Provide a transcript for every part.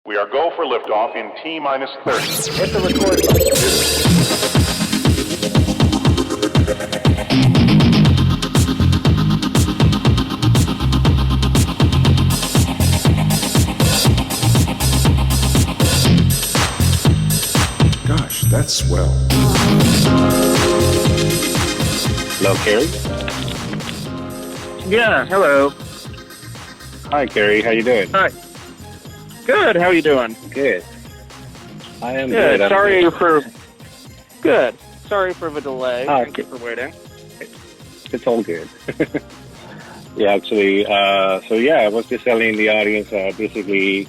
We are go for liftoff in T-minus 30. Hit the record button. Gosh, that's swell. Hello, Kerry? Yeah, hello. Hi, Kerry. How you doing? Hi. Good. How you doing? Good. I am good. good. Sorry for the delay. Oh, Thank you for waiting. It's all good. Yeah, actually, I was just telling the audience basically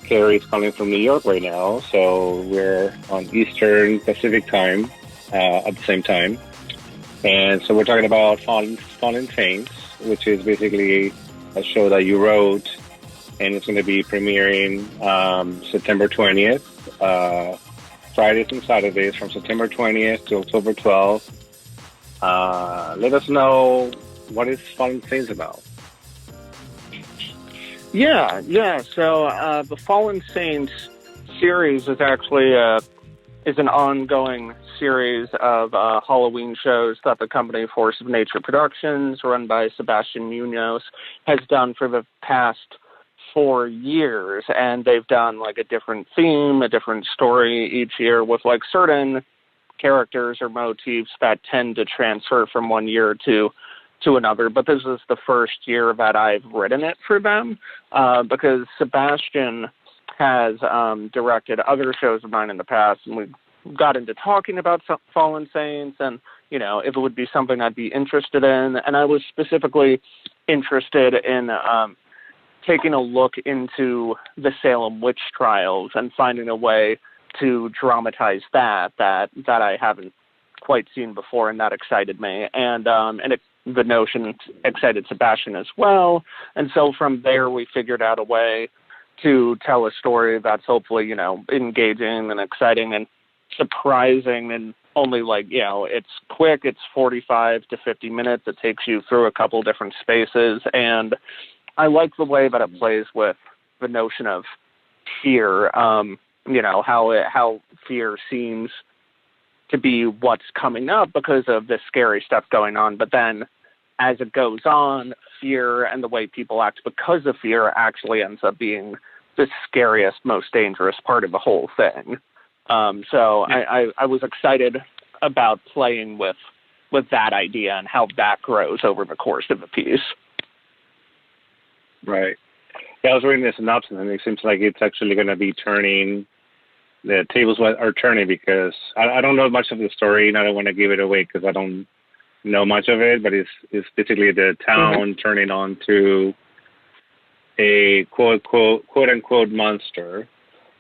Kerry's calling from New York right now, so we're on Eastern Pacific time at the same time. And so we're talking about Fallen Saints, which is basically a show that you wrote, and it's going to be premiering September 20th, Fridays and Saturdays from September 20th to October 12th. Let us know, what is Fallen Saints about? Yeah. So the Fallen Saints series is actually is an ongoing series of Halloween shows that the company Force of Nature Productions, run by Sebastian Muñoz, has done for the past 4 years, and they've done like a different theme, a different story each year with like certain characters or motifs that tend to transfer from one year to another. But this is the first year that I've written it for them because Sebastian has directed other shows of mine in the past, and we got into talking about Fallen Saints and, you know, if it would be something I'd be interested in. And I was specifically interested in taking a look into the Salem witch trials and finding a way to dramatize that I haven't quite seen before, and that excited me. And the notion excited Sebastian as well. And so from there, we figured out a way to tell a story that's hopefully, you know, engaging and exciting and surprising, and only it's quick. It's 45 to 50 minutes. It takes you through a couple different spaces, and I like the way that it plays with the notion of fear. How fear seems to be what's coming up because of this scary stuff going on, but then as it goes on, fear and the way people act because of fear actually ends up being the scariest, most dangerous part of the whole thing. I was excited about playing with that idea and how that grows over the course of the piece. Right. Yeah, I was reading the synopsis, and it seems like it's actually going to be turning. The tables are turning because I don't know much of the story, and I don't want to give it away because I don't know much of it. But it's basically the town turning on to a quote unquote monster,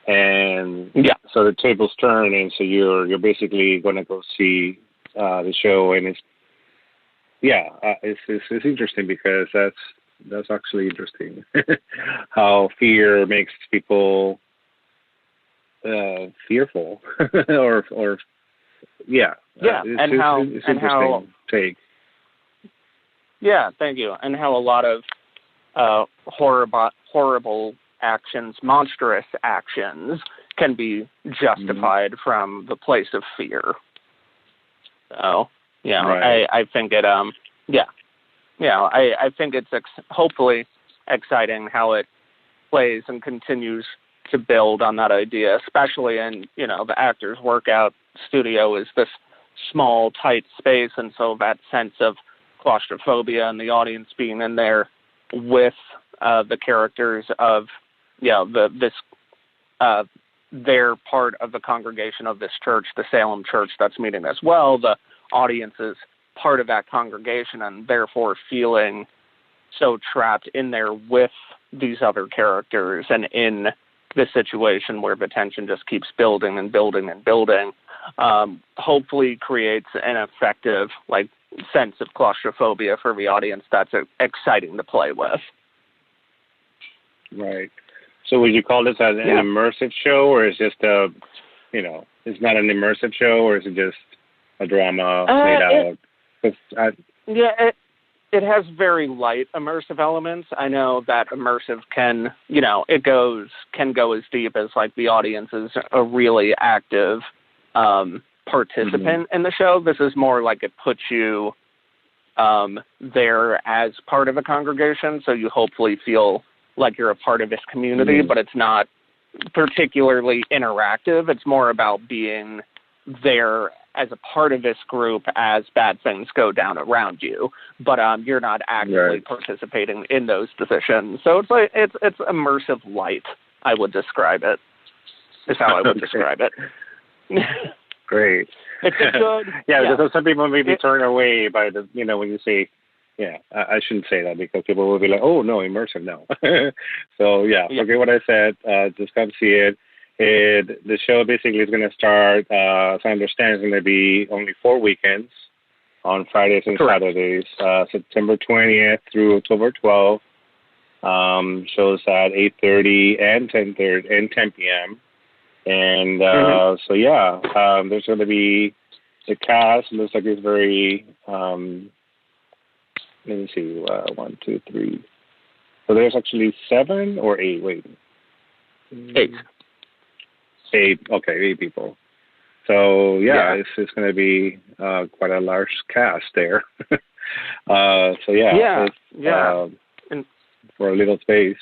and so the tables turn, and so you're basically going to go see the show, and it's interesting because that's actually interesting how fear makes people fearful or it's interesting take. Thank you. And how a lot of horrible actions, monstrous actions, can be justified from the place of fear. So right. I think it I think it's hopefully exciting how it plays and continues to build on that idea, especially in, the actors' workout studio is this small, tight space, and so that sense of claustrophobia and the audience being in there with the characters of, they're part of the congregation of this church, the Salem church that's meeting as well. The audience is part of that congregation and therefore feeling so trapped in there with these other characters and in the situation where the tension just keeps building and building and building, hopefully creates an effective sense of claustrophobia for the audience that's exciting to play with. Right. So would you call this an immersive show, or is it just it's not an immersive show, or is it just a drama made out? it has very light immersive elements. I know that immersive can, you know, can go as deep as like the audience is a really active participant in the show. This is more like it puts you there as part of a congregation, so you hopefully feel like you're a part of this community, but it's not particularly interactive. It's more about being there as a part of this group as bad things go down around you, but you're not actively participating in those decisions. So it's like it's immersive light, I would describe it. Is how I would describe it. Great. It's good. Because some people maybe turn away by the, you know, when you say, I shouldn't say that because people will be like, oh no, immersive, no. So forget what I said. Just come see it. The show basically is going to start, as I understand, it's going to be only 4 weekends on Fridays and Saturdays, September 20th through October 12th. Shows at 8:30 and 10:30 and 10 p.m. And there's going to be the cast. Looks like it's very. Let me see. 1, 2, 3. So there's actually 7 or 8. Wait. 8. 8. Okay, 8 people. So it's going to be quite a large cast there. And for a little space.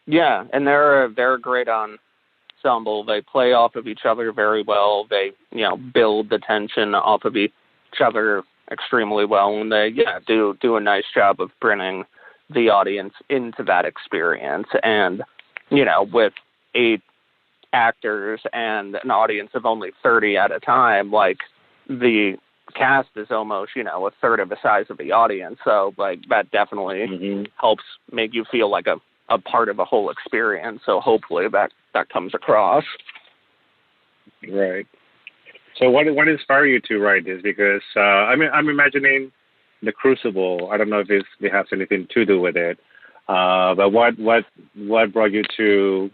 Yeah, and they're a great ensemble. They play off of each other very well. They build the tension off of each other extremely well, and they do a nice job of bringing the audience into that experience. And with 8 actors and an audience of only 30 at a time, like the cast is almost a third of the size of the audience. So like that definitely helps make you feel like a part of a whole experience. So hopefully that comes across. Right. So what inspired you to write this? Because I'm imagining the Crucible. I don't know if it has anything to do with it. But what brought you to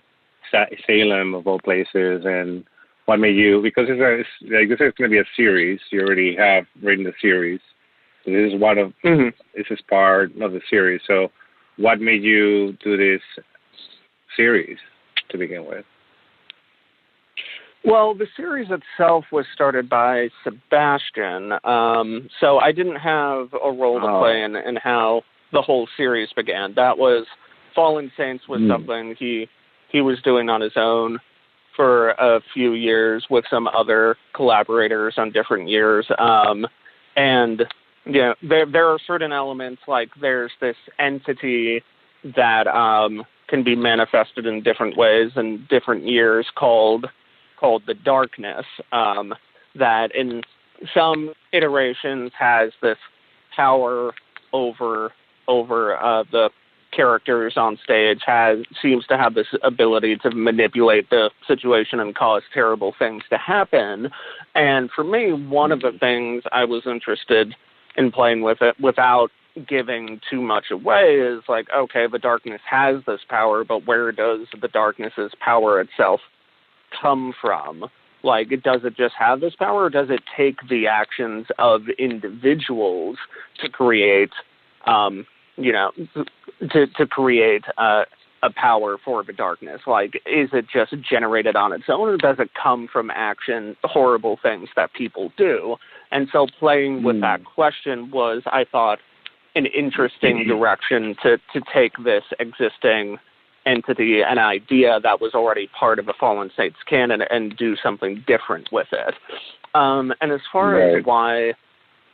Salem of all places, and what made you? Because it's going to be a series. You already have written the series. So this is this is part of the series. So what made you do this series to begin with? Well, the series itself was started by Sebastian, so I didn't have a role to play in how the whole series began. That was Fallen Saints was something he was doing on his own for a few years with some other collaborators on different years, and there are certain elements, like there's this entity that can be manifested in different ways in different years called the Darkness, that in some iterations has this power over the characters on stage, seems to have this ability to manipulate the situation and cause terrible things to happen. And for me, one of the things I was interested in playing with it without giving too much away is like, okay, the Darkness has this power, but where does the Darkness's power itself come from? Like, does it just have this power, or does it take the actions of individuals to create, to create a power for the Darkness? Like, is it just generated on its own, or does it come from horrible things that people do? And so playing with that question was, I thought, an interesting direction to take this existing entity, an idea that was already part of the Fallen Saints canon, and do something different with it. And as far as why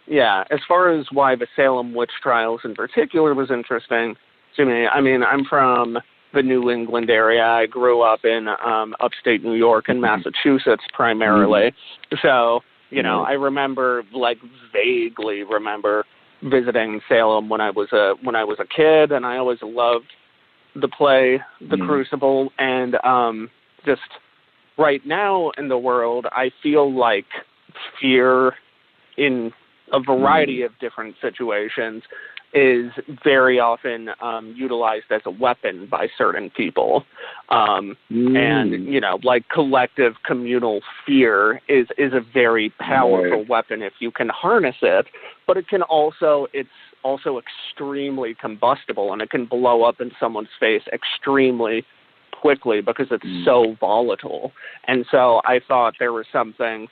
the Salem witch trials in particular was interesting to me, I mean, I'm from the New England area. I grew up in upstate New York and Massachusetts primarily. So, I vaguely remember visiting Salem when I was a kid, and I always loved the play, The Crucible, and just right now in the world, I feel like fear in a variety of different situations is very often utilized as a weapon by certain people. And, you know, like collective communal fear is a very powerful weapon if you can harness it, but it's also extremely combustible, and it can blow up in someone's face extremely quickly because it's so volatile. And so I thought there was something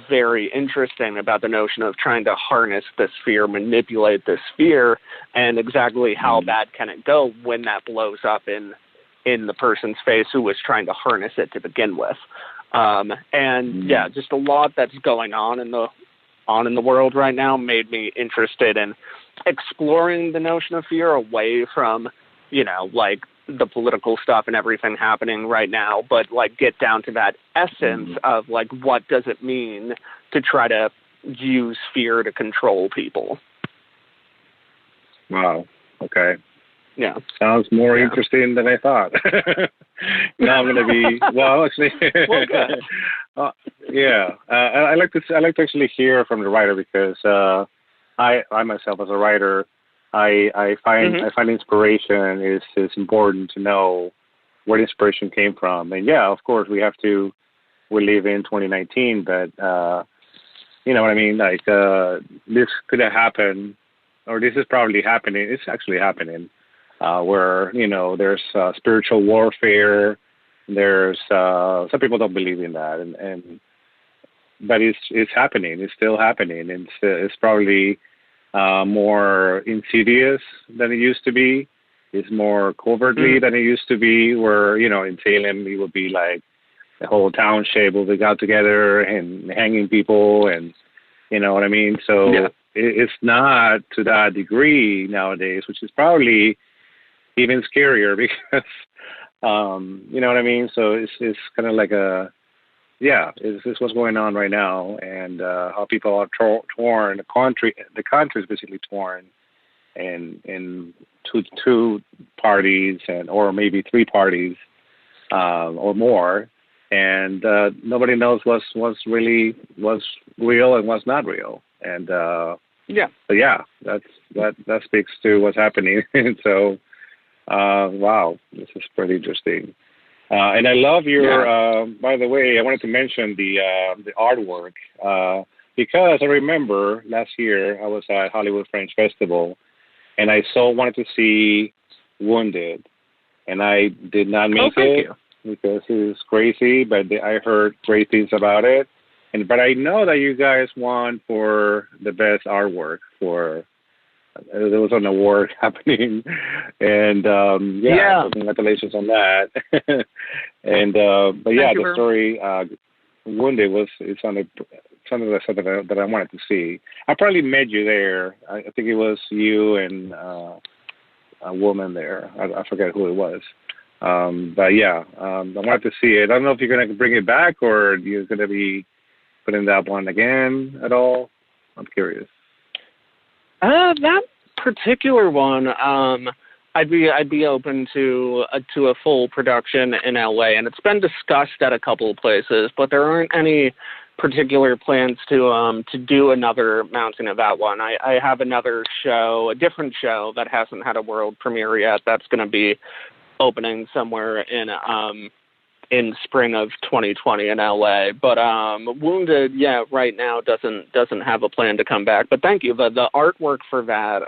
very interesting about the notion of trying to harness this fear, manipulate this fear, and exactly how bad can it go when that blows up in the person's face who was trying to harness it to begin with. Just a lot that's going on in the world right now made me interested in exploring the notion of fear away from, you know, like the political stuff and everything happening right now, but like get down to that essence of like, what does it mean to try to use fear to control people? Wow. Okay. Yeah. Sounds more interesting than I thought. Now I'm going to be, well, actually, I like to actually hear from the writer, because I myself as a writer, I find inspiration is important to know where inspiration came from. And yeah, of course we live in 2019, but you know what I mean? Like, this could have happened, or this is probably happening. It's actually happening, where, you know, there's spiritual warfare. There's, some people don't believe in that, but it's happening. It's still happening. And it's probably, more insidious than it used to be. It's more covertly than it used to be, where, you know, in Salem, it would be like the whole township will be got together and hanging people, and you know what I mean? So it's not to that degree nowadays, which is probably even scarier because, you know what I mean? So it's kind of like it's what's going on right now, and how people are torn. The country is basically torn in two parties, or maybe three parties, or more, and nobody knows what's real and what's not real. And so that speaks to what's happening. So wow, this is pretty interesting. And I love your, by the way, I wanted to mention the artwork, because I remember last year I was at Hollywood Fringe Festival, and I wanted to see Wounded, and I did not make it because it was crazy, but I heard great things about it. But I know that you guys won for the best artwork for. There was an award happening, and congratulations on that. And but yeah, the story Wounded it's something that I wanted to see. I probably met you there. I think it was you and a woman there. I forget who it was. But yeah, I wanted to see it. I don't know if you're gonna bring it back, or you're gonna be putting that one again at all. I'm curious. That particular one, I'd be open to a full production in LA, and it's been discussed at a couple of places, but there aren't any particular plans to do another mounting of that one. I have another show, a different show that hasn't had a world premiere yet. That's going to be opening somewhere in spring of 2020 in LA, but Wounded, right now doesn't have a plan to come back. But thank you. The artwork for that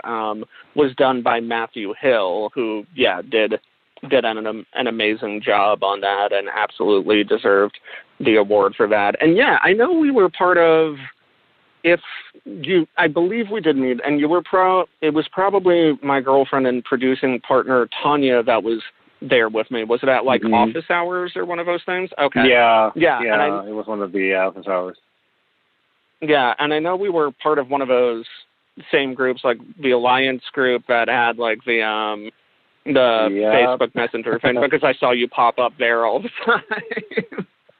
was done by Matthew Hill, who did an amazing job on that and absolutely deserved the award for that. And I know we were part of. I believe we did meet, and you were it was probably my girlfriend and producing partner Tanya that was there with me. Was it at like office hours or one of those things? Okay. Yeah. And it was one of the office hours. Yeah, and I know we were part of one of those same groups, like the Alliance group that had like the Facebook Messenger thing, because I saw you pop up there all the time.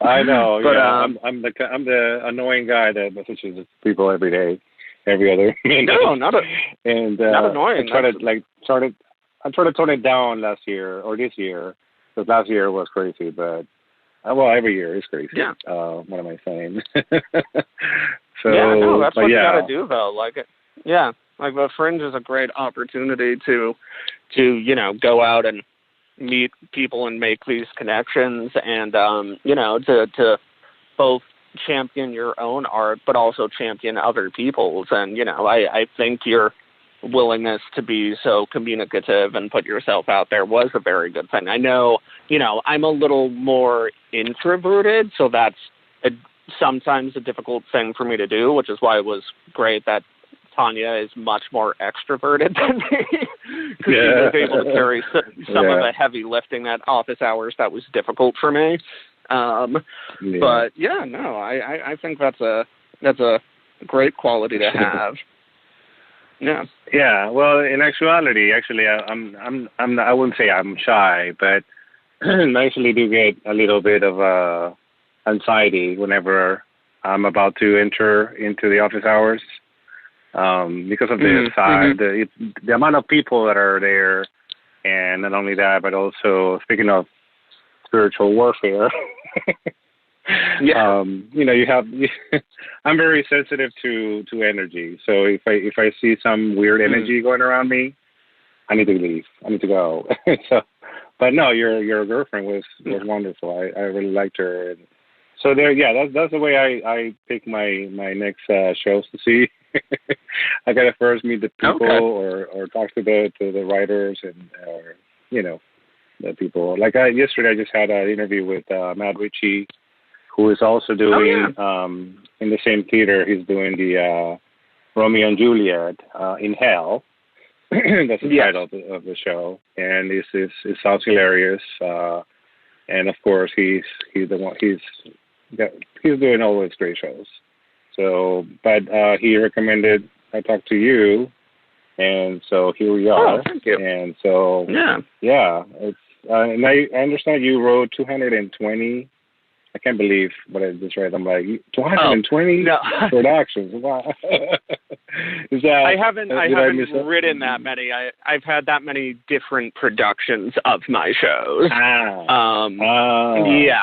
I know. But, I'm the annoying guy that messages people every day, every other minute. No, not annoying. I tried to tone it down last year or this year, because last year was crazy, but every year is crazy. Yeah. What am I saying? So, that's what you got to do, though. Like, the Fringe is a great opportunity to go out and meet people and make these connections and, to both champion your own art, but also champion other people's. And, I think your willingness to be so communicative and put yourself out there was a very good thing. I know, I'm a little more introverted, so that's sometimes a difficult thing for me to do, which is why it was great that Tanya is much more extroverted than me, because she was able to carry some of the heavy lifting at office hours that was difficult for me. But I think that's a great quality to have. Yeah. Yeah. Well, in actuality, I wouldn't say I'm shy, but I actually do get a little bit of anxiety whenever I'm about to enter into the office hours. Because of the size, the amount of people that are there, and not only that, but also speaking of spiritual warfare, you have. I'm very sensitive to energy, so if I see some weird energy going around me, I need to leave. I need to go. So, but no, your girlfriend was wonderful. I really liked her. And so there, that's the way I pick my next shows to see. I gotta first meet the people or talk to the writers and the people. Like yesterday, I just had an interview with Matt Ritchie, who is also doing in the same theater. He's doing the Romeo and Juliet in Hell. That's the title of the show, and it sounds hilarious. And of course, he's the one. He's doing all those great shows. So, but he recommended I talk to you, and so here we are. Oh, thank you. And so, it's and I understand you wrote 220. I can't believe what I just read. I'm like 220 productions. Wow. Is that? I haven't written that many. I've had that many different productions of my shows.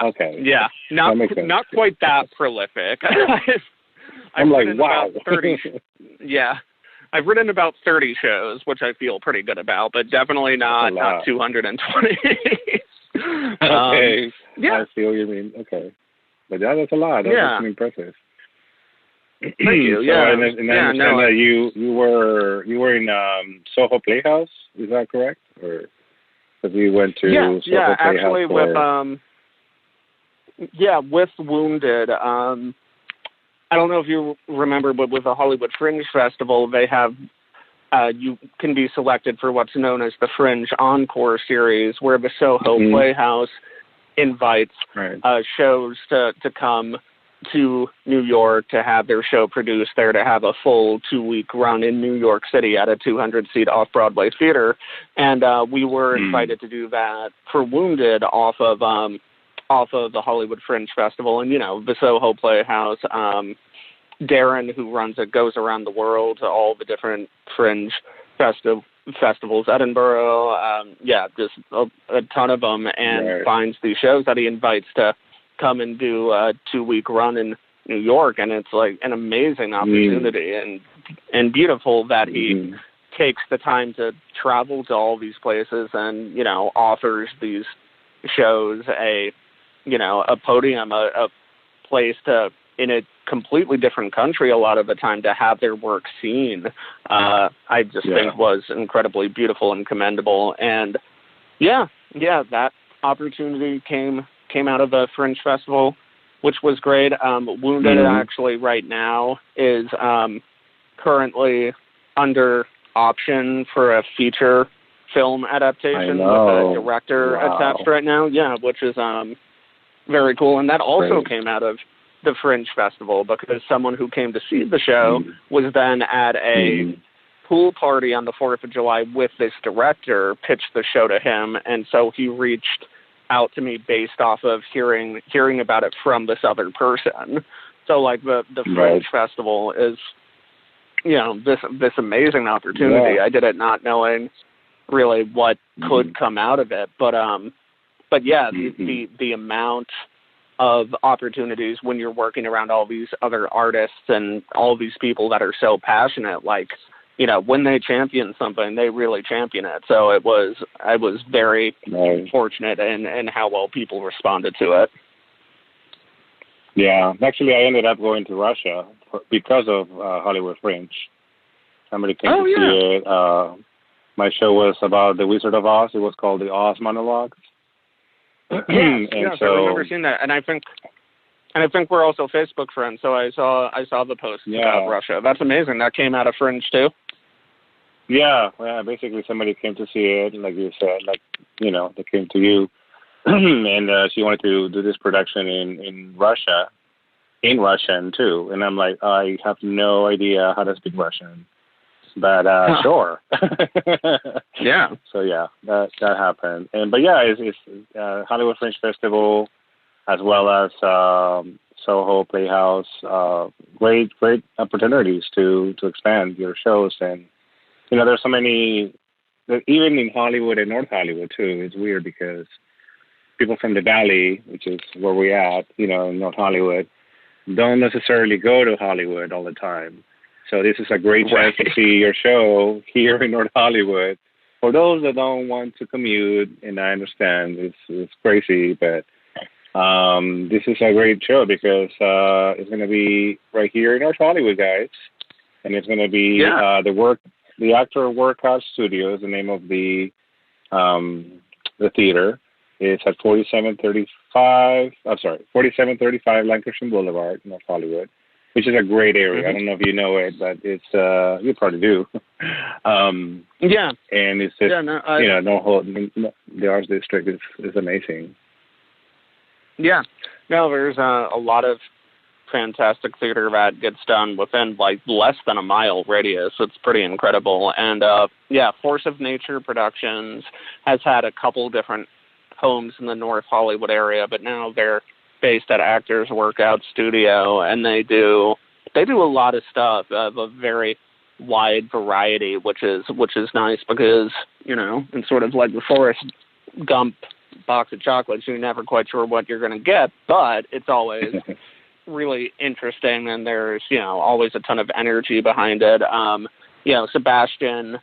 Okay. Yeah. Not quite that prolific. I'm like, wow. 30, I've written about 30 shows, which I feel pretty good about, but definitely not 220. Okay. I see what you mean. Okay. But that's a lot. That's impressive. Thank you. So, and I understand that you were in Soho Playhouse. Is that correct? Or because you went to Soho Playhouse? Actually with Wounded. I don't know if you remember, but with the Hollywood Fringe Festival, they have you can be selected for what's known as the Fringe Encore Series, where the Soho Playhouse invites shows to come to New York to have their show produced there, to have a full 2-week run in New York City at a 200-seat off-Broadway theater. And we were invited to do that for Wounded off of the Hollywood Fringe Festival. And, the Soho Playhouse, Darren, who runs it, goes around the world to all the different Fringe festivals, Edinburgh, just a ton of them, and finds these shows that he invites to come and do a 2-week run in New York. And it's like an amazing opportunity and beautiful that he takes the time to travel to all these places and, offers these shows a podium, a place to, in a completely different country a lot of the time, to have their work seen. I just think was incredibly beautiful and commendable. And that opportunity came out of the Fringe Festival, which was great. Wounded actually right now is currently under option for a feature film adaptation with a director attached right now. Yeah, which is very cool. And that also came out of the Fringe Festival, because someone who came to see the show was then at a pool party on the 4th of July with this director, pitched the show to him, and so he reached out to me based off of hearing about it from this other person. So like the Fringe Festival is, this amazing opportunity. I did it not knowing really what could come out of it, but the amount of opportunities when you're working around all these other artists and all these people that are so passionate, like when they champion something, they really champion it. So I was very fortunate in how well people responded to it. Yeah, actually, I ended up going to Russia because of Hollywood Fringe. Somebody came to see it. My show was about the Wizard of Oz. It was called the Oz Monologues. Yes, I remember seeing that, and I think we're also Facebook friends. So I saw the post about Russia. That's amazing. That came out of Fringe too. Yeah. Basically, somebody came to see it, like you said, they came to you, and she wanted to do this production in Russia, in Russian too. And I'm like, I have no idea how to speak Russian, but sure. Yeah. So that happened, but it's Hollywood Fringe Festival, as well as Soho Playhouse. Great opportunities to expand your shows, and there's so many. Even in Hollywood and North Hollywood too, it's weird because people from the Valley, which is where we're at, in North Hollywood, don't necessarily go to Hollywood all the time. So this is a great chance to see your show here in North Hollywood. For those that don't want to commute, and I understand it's crazy, but this is a great show because it's going to be right here in North Hollywood, guys. And it's going to be the Actor Workout Studio is the name of the theater. It's at 4735 Lankershim Blvd, North Hollywood, which is a great area. I don't know if you know it, but it's you probably do. And it's just the Arts District is amazing. Yeah, no, there's a lot of fantastic theater that gets done within less than a mile radius. It's pretty incredible. And Force of Nature Productions has had a couple different homes in the North Hollywood area, but now they're based at Actors Workout Studio, and they do a lot of stuff of a very wide variety, which is nice because in sort of like the Forrest Gump box of chocolates, you're never quite sure what you're going to get, but it's always really interesting, and there's always a ton of energy behind it. Sebastian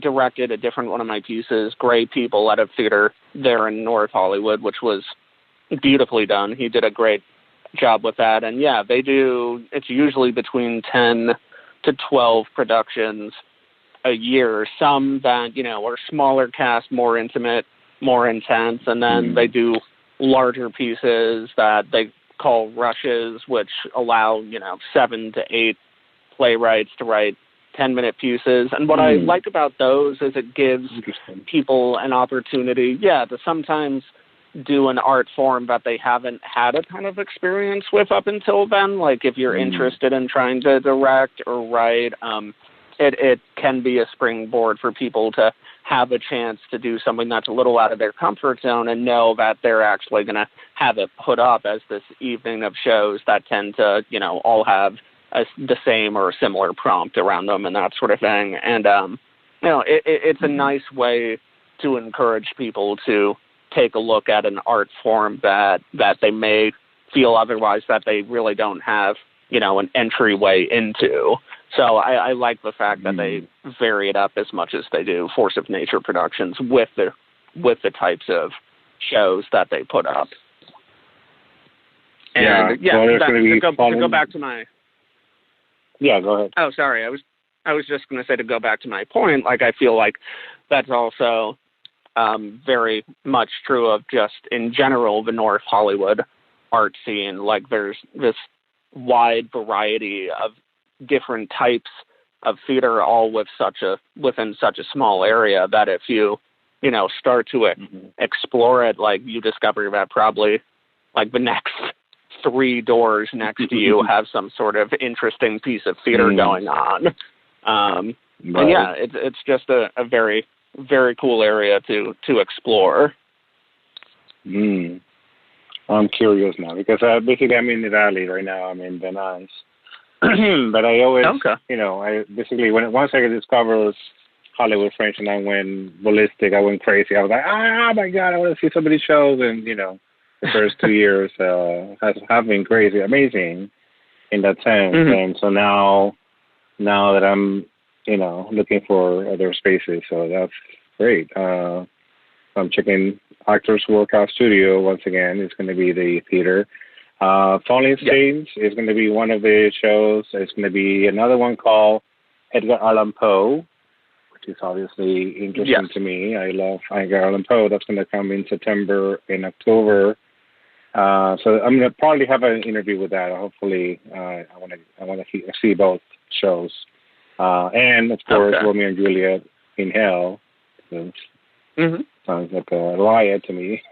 directed a different one of my pieces, Gray People, at a theater there in North Hollywood, which was beautifully done. He did a great job with that. And it's usually between 10 to 12 productions a year. Some that, are smaller cast, more intimate, more intense. And then they do larger pieces that they call rushes, which allow, 7 to 8 playwrights to write 10-minute pieces. And what I like about those is it gives people an opportunity, to sometimes do an art form that they haven't had a ton of experience with up until then. Like if you're interested in trying to direct or write, it can be a springboard for people to have a chance to do something that's a little out of their comfort zone and know that they're actually going to have it put up as this evening of shows that tend to, all have the same or similar prompt around them and that sort of thing. And, it's a nice way to encourage people to take a look at an art form that they may feel otherwise that they really don't have, an entryway into. So I like the fact that they vary it up as much as they do, Force of Nature Productions, with the types of shows that they put up. And to go back to my... Yeah, go ahead. Oh, sorry. I was just going to say, to go back to my point, I feel like that's also very much true of just in general the North Hollywood art scene. There's this wide variety of different types of theater, all within such a small area, that if you start to explore it, you discover that probably the next 3 doors next to you have some sort of interesting piece of theater going on. And it's just a very, very cool area to explore. I'm curious now because basically I'm in the Valley right now. I'm in Van Nuys. But I always, I basically once I discovered Hollywood Fringe and I went ballistic, I went crazy. I was like, oh my God, I want to see so many shows. And, the first 2 years have been crazy, amazing in that sense. And so now now that I'm, looking for other spaces. So that's great. I'm checking Actors Workout Studio once again. It's going to be the theater. Falling Saints is going to be one of the shows. There's going to be another one called Edgar Allan Poe, which is obviously interesting to me. I love Edgar Allan Poe. That's going to come in September and October. So I'm going to probably have an interview with that. Hopefully, I want to see both shows. And of course, Romeo and Juliet in Hell. Sounds like a riot to me.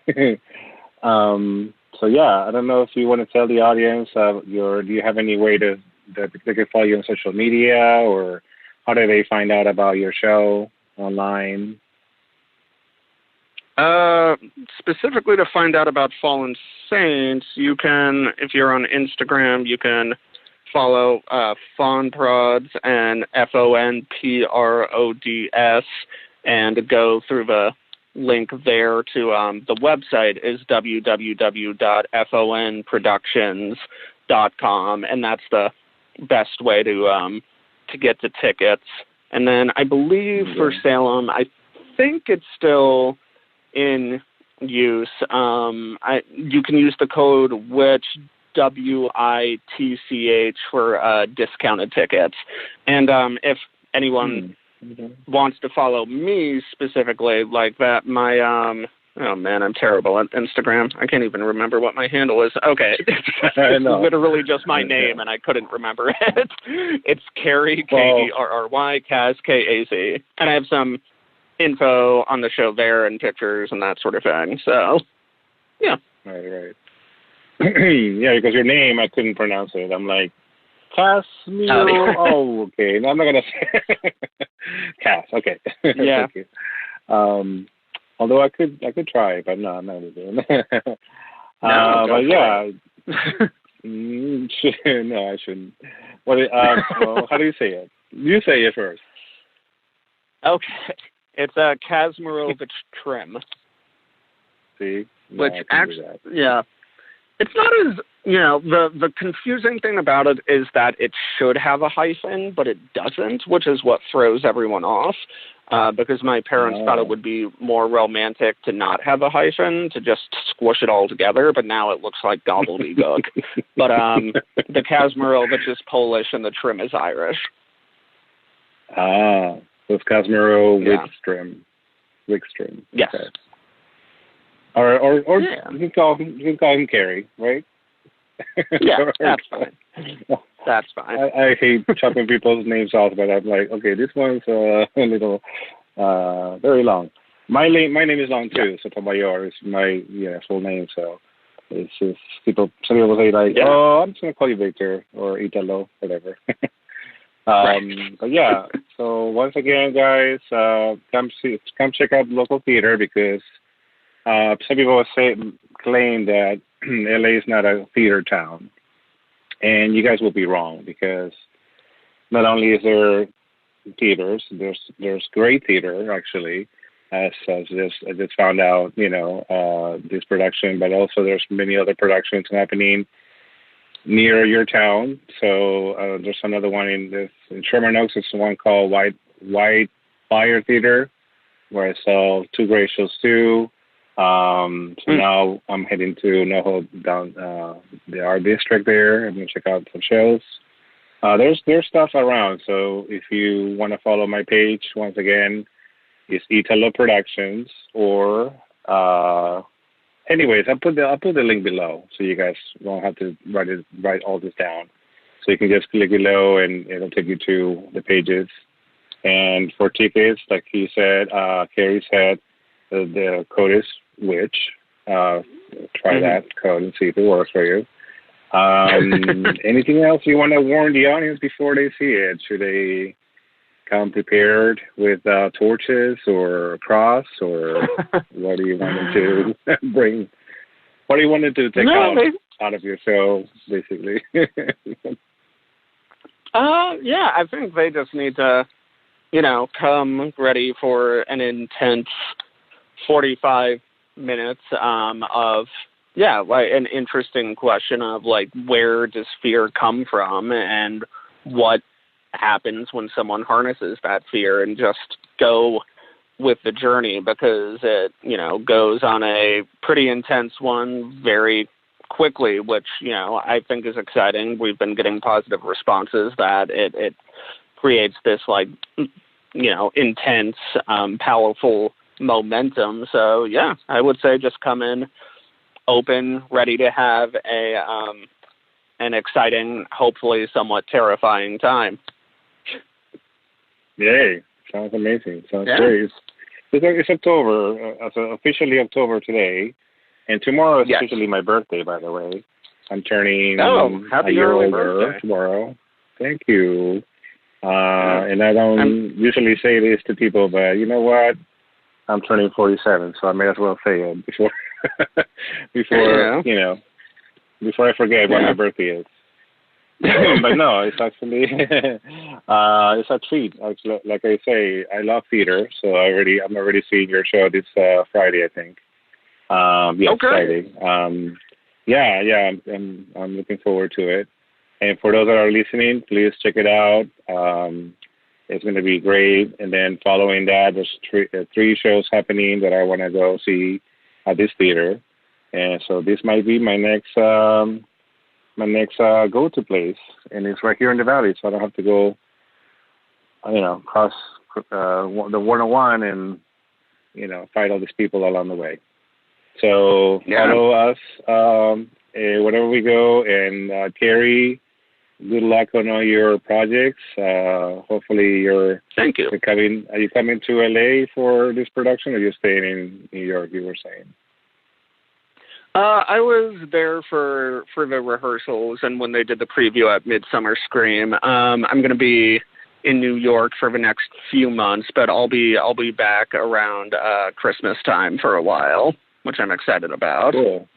So yeah, I don't know if you want to tell the audience do you have any way that they can follow you on social media, or how do they find out about your show online? Specifically to find out about Fallen Saints, you can, if you're on Instagram, you can follow Fonprods and FONPRODS and go through the link there to the website is www.fonproductions.com, and that's the best way to get the tickets. And then I believe for Salem, I think it's still in use. You can use the code WITCH for discounted tickets. And if anyone wants to follow me specifically like that, my oh man, I'm terrible at Instagram. I can't even remember what my handle is. Okay, it's literally just my name, and I couldn't remember it. It's Kerry, Kerry, Kaz, Kaz, and I have some info on the show there and pictures and that sort of thing. So, yeah. Right. Yeah, because your name, I couldn't pronounce it. I'm like, Kazmierowicztrimm. Oh, okay. No, I'm not gonna say Kaz. Okay. Yeah. Thank you. Although I could try, but no, I'm not gonna do it. But yeah. No, I shouldn't. Well, how do you say it? You say it first. Okay. It's Kazmierowicztrimm. See? No, which actually, it's not as, the confusing thing about it is that it should have a hyphen, but it doesn't, which is what throws everyone off, because my parents thought it would be more romantic to not have a hyphen, to just squish it all together, but now it looks like gobbledygook. But the Kazmierowicz is Polish and the Trim is Irish. So it's Kazmierowicztrimm. Wickstrom. Yes. Okay. Or you can call him Kerry, right? Yeah, that's fine. That's fine. I hate chopping people's names off, but I'm like, okay, this one's a little very long. My name is long too. So Tomayor is my full name. So it's just some people say like, I'm just gonna call you Victor or Italo, whatever. But yeah. So once again, guys, come check out the local theater, because some people claim that LA is not a theater town, and you guys will be wrong, because not only is there theaters, there's great theater actually, as I just found out, this production, but also there's many other productions happening near your town. So there's another one in Sherman Oaks. It's one called White Fire Theater, where I saw two great shows too. So now I'm heading to NoHo down the art district there. I'm gonna check out some shows. There's stuff around. So if you want to follow my page, once again, it's Italo Productions, or anyways, I'll put the link below, so you guys won't have to write all this down. So you can just click below, and it'll take you to the pages. And for tickets, like he said, Kerry said, the code is WITCH. Try that code and see if it works for you. Anything else you want to warn the audience before they see it? Should they come prepared with torches or a cross, or what do you want them to bring? What do you want them to take out of your show, basically? I think they just need to, come ready for an intense 45 minutes of, like an interesting question of, like, where does fear come from, and what happens when someone harnesses that fear and just go with the journey, because it, goes on a pretty intense one very quickly, which, I think is exciting. We've been getting positive responses that it creates this intense, powerful momentum. So yeah, I would say just come in open, ready to have an exciting, hopefully somewhat terrifying time. Yay. Sounds amazing. Sounds great. It's October, officially October today, and tomorrow is officially my birthday, by the way. I'm turning happy a year early older birthday tomorrow. Thank you. And I don't usually say this to people, but you know what? I'm turning 47, so I may as well say it before before I forget what my birthday is. But no, it's actually it's a treat. Like I say, I love theater, so I'm already seeing your show this Friday, I think. Friday. I'm looking forward to it. And for those that are listening, please check it out. It's going to be great. And then following that, there's three shows happening that I want to go see at this theater. And so this might be my next go-to place, and it's right here in the valley, so I don't have to go, cross the 101 and, fight all these people along the way. So follow us wherever we go, and Kerry, good luck on all your projects. Hopefully Thank you. Are you coming to LA for this production, or are you staying in New York, you were saying? I was there for the rehearsals and when they did the preview at Midsummer Scream. I'm going to be in New York for the next few months, but I'll be back around Christmas time for a while, which I'm excited about. Cool.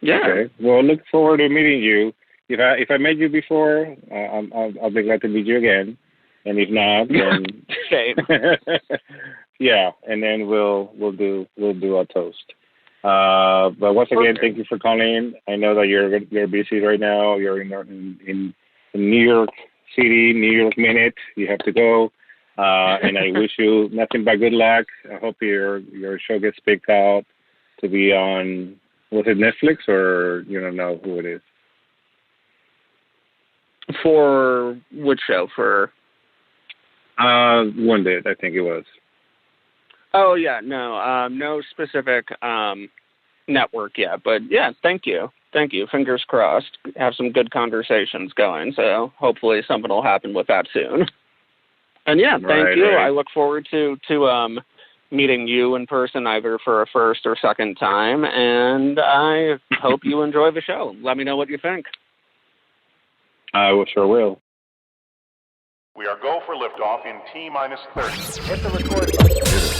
Yeah. Okay. Well, look forward to meeting you. If I met you before, I'll be glad to meet you again. And if not, then same. Yeah, and then we'll do a toast. But once again, thank you for calling. I know that you're busy right now. You're in New York City, New York Minute. You have to go, and I wish you nothing but good luck. I hope your show gets picked out to be on. Was it Netflix, or you don't know who it is? For which show? For Wounded, I think it was. Oh yeah, no specific network yet, but yeah, thank you. Fingers crossed. Have some good conversations going, so hopefully something will happen with that soon. And yeah, thank you. Right. I look forward to meeting you in person, either for a first or second time, and I hope you enjoy the show. Let me know what you think. I sure will. We are go for liftoff in T-minus 30. Hit the record button.